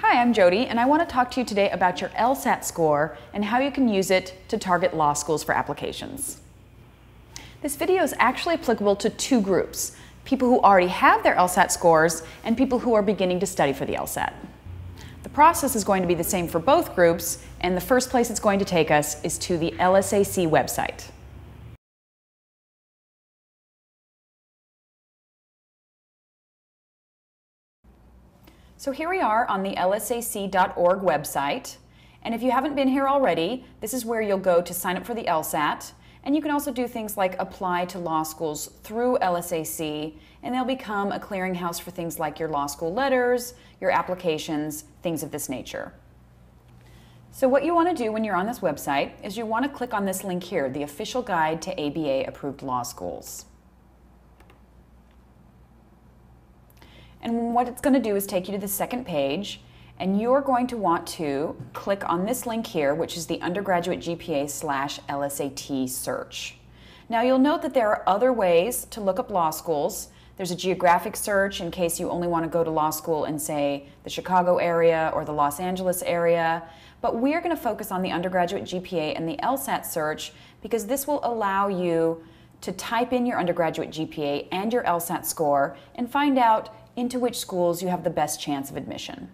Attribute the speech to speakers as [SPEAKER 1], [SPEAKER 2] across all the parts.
[SPEAKER 1] Hi, I'm Jodi, and I want to talk to you today about your LSAT score and how you can use it to target law schools for applications. This video is actually applicable to two groups: people who already have their LSAT scores and people who are beginning to study for the LSAT. The process is going to be the same for both groups, and the first place it's going to take us is to the LSAC website. So here we are on the lsac.org website, and if you haven't been here already, this is where you'll go to sign up for the LSAT, and you can also do things like apply to law schools through LSAC, and they'll become a clearinghouse for things like your law school letters, your applications, things of this nature. So what you want to do when you're on this website is you want to click on this link here, the official guide to ABA approved law schools. And what it's going to do is take you to the second page, and you're going to want to click on this link here, which is the undergraduate GPA/LSAT search. Now you'll note that there are other ways to look up law schools. There's a geographic search in case you only want to go to law school in, say, the Chicago area or the Los Angeles area. But we're going to focus on the undergraduate GPA and the LSAT search because this will allow you to type in your undergraduate GPA and your LSAT score and find out into which schools you have the best chance of admission.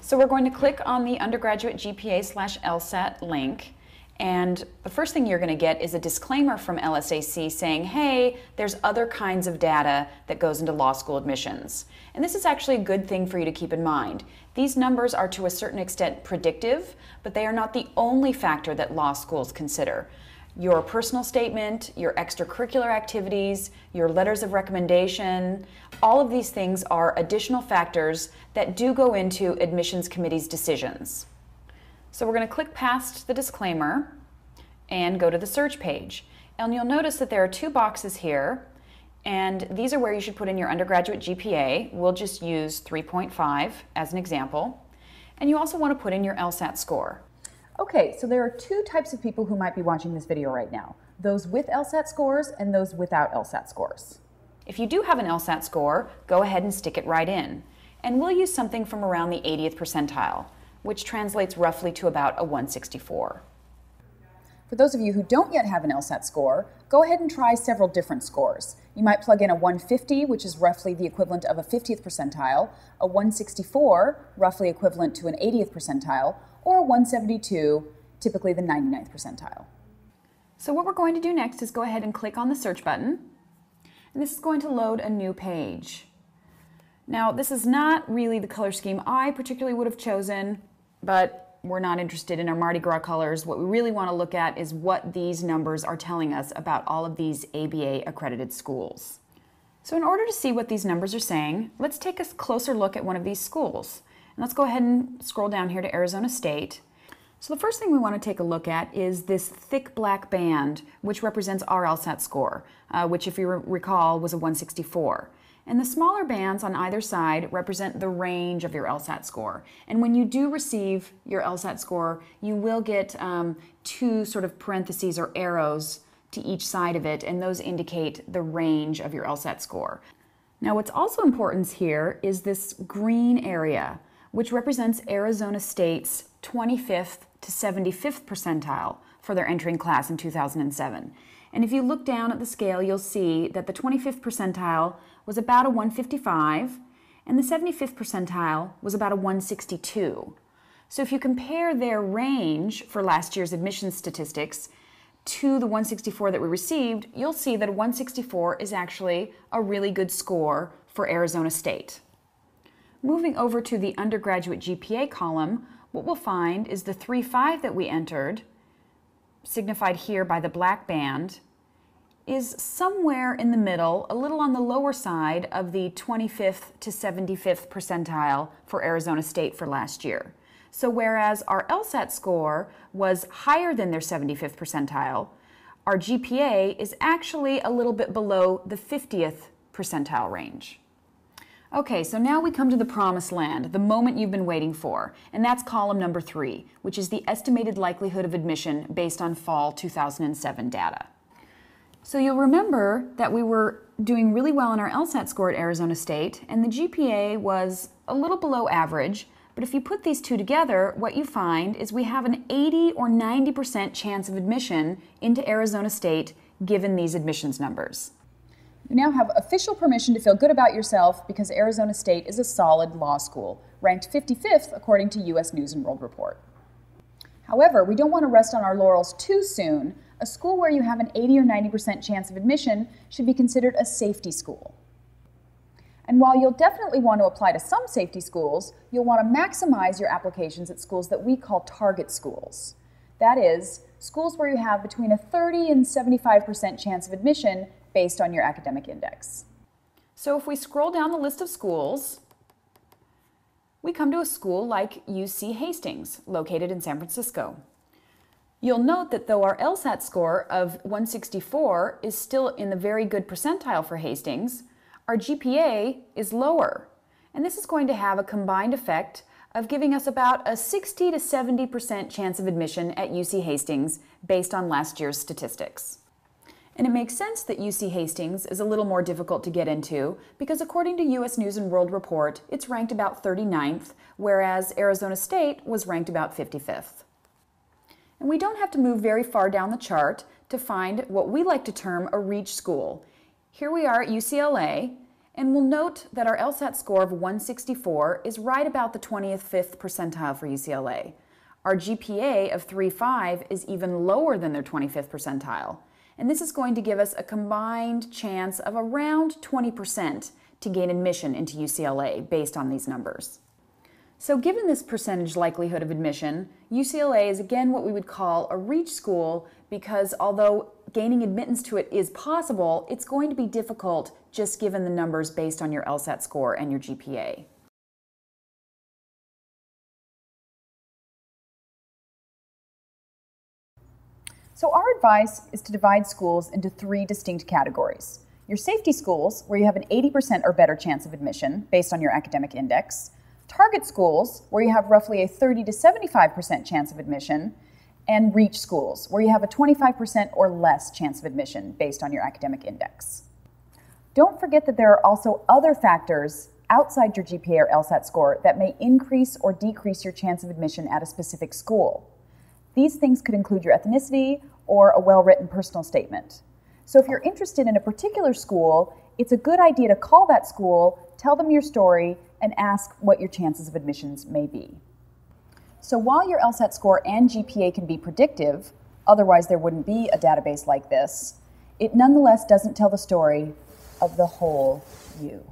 [SPEAKER 1] So we're going to click on the undergraduate GPA/LSAT link, and the first thing you're going to get is a disclaimer from LSAC saying, hey, there's other kinds of data that goes into law school admissions. And this is actually a good thing for you to keep in mind. These numbers are to a certain extent predictive, but they are not the only factor that law schools consider. Your personal statement, your extracurricular activities, your letters of recommendation, all of these things are additional factors that do go into admissions committee's decisions. So we're going to click past the disclaimer and go to the search page. And you'll notice that there are two boxes here, and these are where you should put in your undergraduate GPA. We'll just use 3.5 as an example. And you also want to put in your LSAT score. Okay, so there are two types of people who might be watching this video right now: those with LSAT scores and those without LSAT scores. If you do have an LSAT score, go ahead and stick it right in. And we'll use something from around the 80th percentile, which translates roughly to about a 164. For those of you who don't yet have an LSAT score, go ahead and try several different scores. You might plug in a 150, which is roughly the equivalent of a 50th percentile, a 164, roughly equivalent to an 80th percentile, or a 172, typically the 99th percentile. So what we're going to do next is go ahead and click on the search button, and this is going to load a new page. Now, this is not really the color scheme I particularly would have chosen, but we're not interested in our Mardi Gras colors. What we really want to look at is what these numbers are telling us about all of these ABA accredited schools. So in order to see what these numbers are saying, let's take a closer look at one of these schools. And let's go ahead and scroll down here to Arizona State. So the first thing we want to take a look at is this thick black band, which represents our LSAT score, which, if you recall, was a 164. And the smaller bands on either side represent the range of your LSAT score. And when you do receive your LSAT score, you will get two sort of parentheses or arrows to each side of it, and those indicate the range of your LSAT score. Now, what's also important here is this green area, which represents Arizona State's 25th to 75th percentile for their entering class in 2007. And if you look down at the scale, you'll see that the 25th percentile was about a 155, and the 75th percentile was about a 162. So if you compare their range for last year's admissions statistics to the 164 that we received, you'll see that a 164 is actually a really good score for Arizona State. Moving over to the undergraduate GPA column, what we'll find is the 3.5 that we entered, signified here by the black band, is somewhere in the middle, a little on the lower side of the 25th to 75th percentile for Arizona State for last year. So whereas our LSAT score was higher than their 75th percentile, our GPA is actually a little bit below the 50th percentile range. Okay, so now we come to the promised land, the moment you've been waiting for, and that's column number 3, which is the estimated likelihood of admission based on fall 2007 data. So you'll remember that we were doing really well on our LSAT score at Arizona State, and the GPA was a little below average, But if you put these two together, what you find is we have an 80 or 90% chance of admission into Arizona State given these admissions numbers.
[SPEAKER 2] You now have official permission to feel good about yourself because Arizona State is a solid law school, ranked 55th according to U.S. News and World Report. However, we don't want to rest on our laurels too soon. A school where you have an 80 or 90% chance of admission should be considered a safety school. And while you'll definitely want to apply to some safety schools, you'll want to maximize your applications at schools that we call target schools. That is, schools where you have between a 30 and 75% chance of admission based on your academic index.
[SPEAKER 1] So if we scroll down the list of schools, we come to a school like UC Hastings, located in San Francisco. You'll note that though our LSAT score of 164 is still in the very good percentile for Hastings, our GPA is lower. And this is going to have a combined effect of giving us about a 60 to 70% chance of admission at UC Hastings based on last year's statistics. And it makes sense that UC Hastings is a little more difficult to get into because according to U.S. News and World Report, it's ranked about 39th, whereas Arizona State was ranked about 55th. And we don't have to move very far down the chart to find what we like to term a reach school. Here we are at UCLA, and we'll note that our LSAT score of 164 is right about the 25th percentile for UCLA. Our GPA of 3.5 is even lower than their 25th percentile. And this is going to give us a combined chance of around 20% to gain admission into UCLA based on these numbers. So given this percentage likelihood of admission, UCLA is again what we would call a reach school because although gaining admittance to it is possible, it's going to be difficult just given the numbers based on your LSAT score and your GPA.
[SPEAKER 2] So our advice is to divide schools into three distinct categories. Your safety schools, where you have an 80% or better chance of admission based on your academic index. Target schools, where you have roughly a 30 to 75% chance of admission. And reach schools, where you have a 25% or less chance of admission based on your academic index. Don't forget that there are also other factors outside your GPA or LSAT score that may increase or decrease your chance of admission at a specific school. These things could include your ethnicity or a well-written personal statement. So if you're interested in a particular school, it's a good idea to call that school, tell them your story, and ask what your chances of admissions may be. So while your LSAT score and GPA can be predictive, otherwise there wouldn't be a database like this, it nonetheless doesn't tell the story of the whole you.